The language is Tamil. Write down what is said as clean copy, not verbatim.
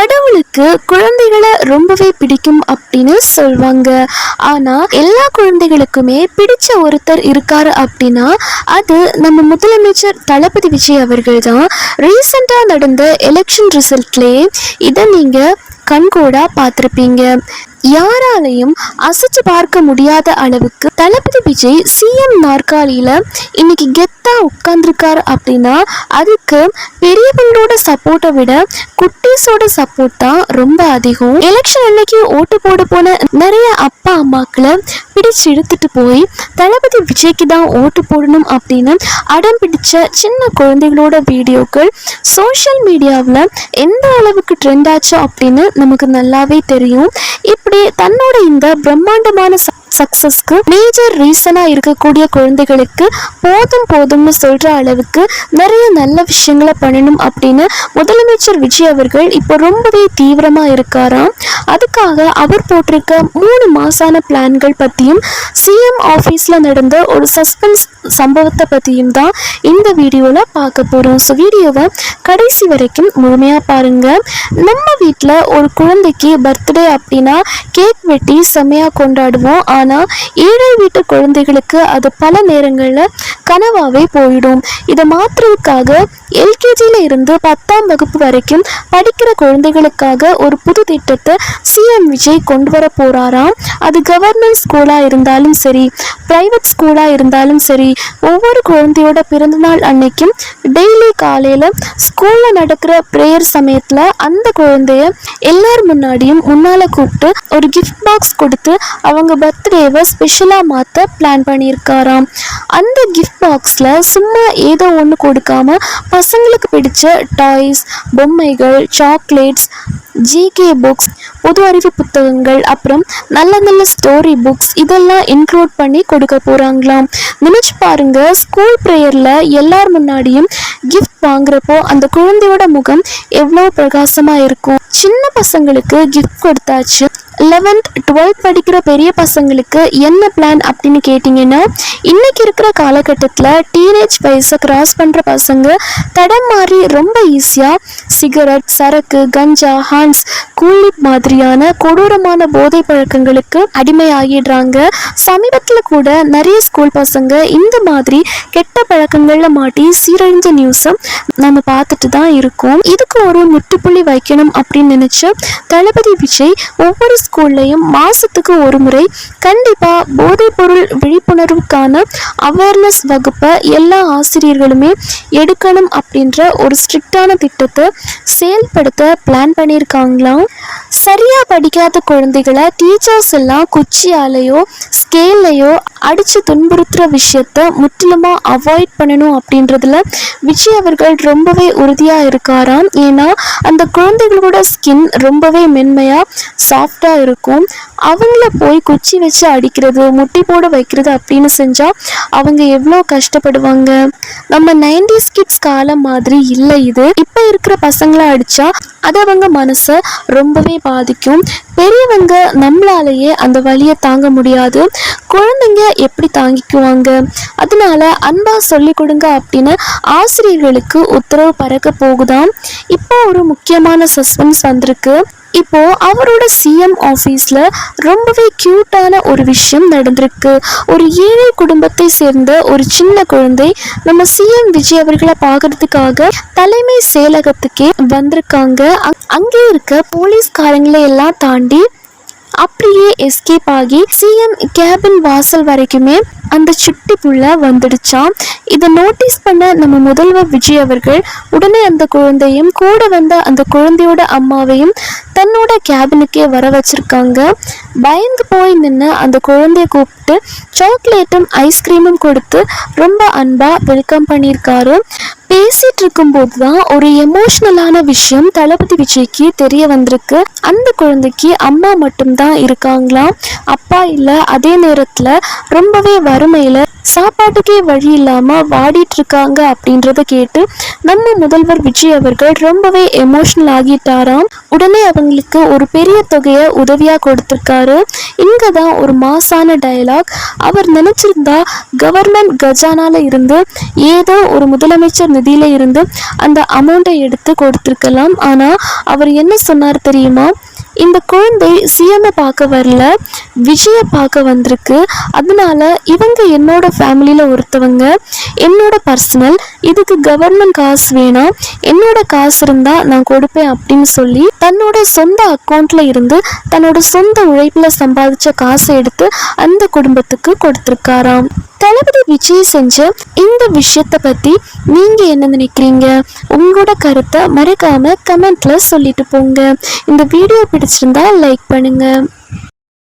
கடவுளுக்கு குழந்தைகளை ரொம்பவே பிடிக்கும் அப்படின்னு சொல்வாங்க. ஆனா எல்லா குழந்தைகளுக்குமே பிடிச்ச ஒருத்தர் இருக்காரு அப்படின்னா அது நம்ம முதலமைச்சர் தளபதி விஜய் அவர்கள் தான். ரீசெண்டா நடந்த எலெக்ஷன் ரிசல்ட்லயே இதை நீங்க கண்கூடா பார்த்துருப்பீங்க. யாராலையும் அசைச்சு பார்க்க முடியாத அளவுக்கு தளபதி விஜய் சிஎம் நாற்காலியில இன்னைக்கு கெத்தா உட்கார்ந்துருக்காரு அப்படின்னா அதுக்கு பெரியவங்களோட சப்போர்ட்டை விட குட்டீஸோட சப்போர்ட் தான் ரொம்ப அதிகம். எலெக்ஷன் அன்னைக்கு ஓட்டு போட போன நிறைய அப்பா அம்மாக்களை பிடிச்சு இழுத்துட்டு போய் தளபதி விஜய்க்கு தான் ஓட்டு போடணும் அப்படின்னு அடம் பிடிச்ச சின்ன குழந்தைகளோட வீடியோக்கள் சோஷியல் மீடியாவில் எந்த அளவுக்கு ட்ரெண்ட் ஆச்சு அப்படின்னு நமக்கு நல்லாவே தெரியும். இப்படி தன்னோட இந்த பிரம்மாண்டமான சக்சஸ்க்கு மேஜர் ரீசனா இருக்கக்கூடிய குழந்தைகளுக்கு போதும் போதும்னு சொல்ற அளவுக்கு நிறைய நல்ல விஷயங்களை பண்ணணும் அப்படின்னு முதலமைச்சர் விஜய் அவர்கள் இப்போ ரொம்பவே தீவிரமா இருக்காராம். அதுக்காக அவர் போட்டிருக்க 3 மாசான பிளான்கள் பத்தியும் சிஎம் ஆஃபீஸ்ல நடந்த ஒரு சஸ்பென்ஸ் சம்பவத்தை பத்தியும் தான் இந்த வீடியோல பார்க்க போறோம். ஸோ வீடியோவை கடைசி வரைக்கும் முழுமையா பாருங்க. நம்ம வீட்டில் ஒரு குழந்தைக்கு பர்த்டே அப்படின்னா கேக் வெட்டி செம்மையா கொண்டாடுவோம். ஆனால் ஏழை வீட்டு குழந்தைகளுக்கு அது பல நேரங்களில் கனவாகவே போயிடும். இதை மாற்றுறதுக்காக எல்கேஜியில் இருந்து 10ஆம் வகுப்பு வரைக்கும் படிக்கிற குழந்தைகளுக்காக ஒரு புது திட்டத்தை சிஎம் விஜய் கொண்டு வர போகிறாராம். அது கவர்மெண்ட் ஸ்கூலாக இருந்தாலும் சரி, ப்ரைவேட் ஸ்கூலாக இருந்தாலும் சரி, ஒவ்வொரு குழந்தையோட பிறந்தநாள் அன்னைக்கும் டெய்லி காலையில் ஸ்கூலில் நடக்கிற ப்ரேயர் சமயத்தில் அந்த குழந்தைய எல்லார் முன்னாடியும் முன்னால் கூப்பிட்டு ஒரு கிஃப்ட் பாக்ஸ் கொடுத்து அவங்க பர்த்டேவை ஸ்பெஷலாக மாற்ற பிளான் பண்ணியிருக்காராம். அந்த கிஃப்ட் பாக்ஸில் சும்மா ஏதோ ஒன்று கொடுக்காம பசங்களுக்கு பிடிச்ச டாய்ஸ், பொம்மைகள், சாக்லேட்ஸ், ஜிகே புக்ஸ், பொது அறிவு புத்தகங்கள், அப்புறம் நல்ல நல்ல ஸ்டோரி புக்ஸ் இதெல்லாம் இன்க்ளூட் பண்ணி கொடுக்க போகிறாங்களாம். நினச்சி பாருங்க, ஸ்கூல் ப்ரேயரில் எல்லார் முன்னாடியும் கிஃப்ட் வாங்குறப்போ அந்த குழந்தையோட முகம் எவ்வளோ பிரகாசமாக இருக்கும். சின்ன பசங்களுக்கு கிஃப்ட் கொடுத்தாச்சு. 11th 12th படிக்கிற பெரிய பசங்களுக்கு என்ன பிளான் அப்படின்னு கேட்டிங்கன்னா, இன்னைக்கு இருக்கிற காலகட்டத்தில் டீனேஜ் வயசை கிராஸ் பண்ணுற பசங்க தடம் மாறி ரொம்ப ஈஸியாக சிகரெட், சரக்கு, கஞ்சா, ஹான்ஸ், கூலிப் மாதிரியான கொடூரமான போதை பழக்கங்களுக்கு அடிமையாகிடுறாங்க. சமீபத்தில் கூட நிறைய ஸ்கூல் பசங்க இந்த மாதிரி கெட்ட பழக்கங்களில் மாட்டி சீரழிஞ்ச நியூஸை நம்ம பார்த்துட்டு தான் இருக்கோம். இதுக்கு ஒரு முற்றுப்புள்ளி வைக்கணும் அப்படின்னு நினைச்சு தளபதி விஜய் ஒவ்வொரு ஸ்கூல்லையும் மாசத்துக்கு ஒரு முறை கண்டிப்பா போதைப் பொருள் விழிப்புணர்வுக்கான அவேர்னஸ் வகுப்பை எல்லா ஆசிரியர்களுமே எடுக்கணும் அப்படின்ற ஒரு ஸ்ட்ரிக்டான திட்டத்தை செயல்படுத்த பிளான் பண்ணியிருக்காங்களாம். சரியா படிக்காத குழந்தைகளை டீச்சர்ஸ் எல்லாம் குச்சியாலேயோ ஸ்கேல்லையோ அடிச்சு துன்புறுத்துற விஷயத்த முற்றிலுமா அவாய்ட் பண்ணணும் அப்படின்றதுல விஜய் அவர்கள் ரொம்பவே உறுதியா இருக்காராம். ஏன்னா அந்த குழந்தைகளோட ஸ்கின் ரொம்பவே மென்மையா சாஃப்டா இருக்கும். அவங்கள போய் குச்சி வச்சு அடிக்கிறது, முட்டி போட வைக்கிறது அப்படின்னு செஞ்சா அவங்க எவ்வளோ கஷ்டப்படுவாங்க. நம்ம 90s கிட்ஸ் காலம் மாதிரி இல்லை இது. இப்போ இருக்கிற பசங்களை அடிச்சா அது அவங்க மனசை ரொம்பவே பாதிக்கும். பெரியவங்க நம்மளாலேயே அந்த வலியை தாங்க முடியாது, குழந்தைங்க எப்படி தாங்கிக்குவாங்க? அதனால அன்பா சொல்லி கொடுங்க அப்படின்னு ஆசிரியர்களுக்கு உத்தரவு பறக்க போகுதாம். இப்போ ஒரு முக்கியமான சஸ்பென்ஸ் வந்திருக்கு. இப்போ அவரோட சிஎம் ஆஃபீஸில் ரொம்பவே க்யூட்டான ஒரு விஷயம் நடந்திருக்கு. ஒரு ஏழை குடும்பத்தை சேர்ந்த ஒரு சின்ன குழந்தை நம்ம சிஎம் விஜய் அவர்களை பார்க்கறதுக்காக தலைமை செயலகத்துக்கே வந்திருக்காங்க. அங்கே இருக்க போலீஸ்காரங்களை எல்லாம் தாண்டி அப்படியே எஸ்கேப் ஆகி சிஎம் கேபின் வாசல் வரைக்குமே அந்த சுட்டி புள்ள வந்துடுச்சான். இதை நோட்டீஸ் பண்ண நம்ம முதல்வர் விஜய் அவர்கள் உடனே அந்த குழந்தையும் கூட வந்த அந்த குழந்தையோட அம்மாவையும் தன்னோட கேபினுக்கே வர வச்சிருக்காங்க. பயந்து போய் நின்று அந்த குழந்தைய கூப்பிட்டு சாக்லேட்டும் ஐஸ்கிரீமும் கொடுத்து ரொம்ப அன்பா வெல்கம் பண்ணியிருக்காரு. பேசிட்டு இருக்கும்போது தான் ஒரு எமோஷ்னலான விஷயம் தளபதி விஜய்க்கு தெரிய வந்திருக்கு. அந்த குழந்தைக்கு அம்மா மட்டும்தான் இருக்காங்களாம், அப்பா இல்லை. அதே நேரத்தில் ரொம்பவே வறுமையில சாப்பாட்டுக்கே வழி இல்லாம வாடிட்டு இருக்காங்க அப்படின்றத கேட்டு நம்ம முதல்வர் விஜய் அவர்கள் ரொம்பவே எமோஷனல் ஆகிட்டாராம். உடனே அவங்களுக்கு ஒரு பெரிய தொகையை உதவியா கொடுத்திருக்காரு. இங்கதான் ஒரு மாசான டயலாக். அவர் நினைச்சிருந்தா கவர்மெண்ட் கஜானால இருந்து ஏதோ ஒரு முதலமைச்சர் நிதியில இருந்து அந்த அமௌண்ட்டை எடுத்து கொடுத்திருக்கலாம். ஆனா அவர் என்ன சொன்னார் தெரியுமா? இந்த குழந்தை சிஎம்ஐ பார்க்க வரல, விஜயை பார்க்க வந்திருக்கு. அதனால இவங்க என்னோட ஃபேமிலியில் ஒருத்தவங்க, என்னோட பர்சனல், இதுக்கு கவர்மெண்ட் காசு வேணாம், என்னோட காசு இருந்தால் நான் கொடுப்பேன் அப்படின்னு சொல்லி தன்னோட சொந்த அக்கௌண்ட்ல இருந்து தன்னோட சொந்த உழைப்பில் சம்பாதிச்ச காசை எடுத்து அந்த குடும்பத்துக்கு கொடுத்துருக்காராம். தளபதி விஜய் செஞ்ச இந்த விஷயத்தை பற்றி நீங்கள் என்ன நினைக்கிறீங்க? உங்களோட கருத்தை மறக்காமல் கமெண்ட்ல சொல்லிட்டு போங்க. இந்த வீடியோ பிடிச்சிருந்தா லைக் பண்ணுங்க.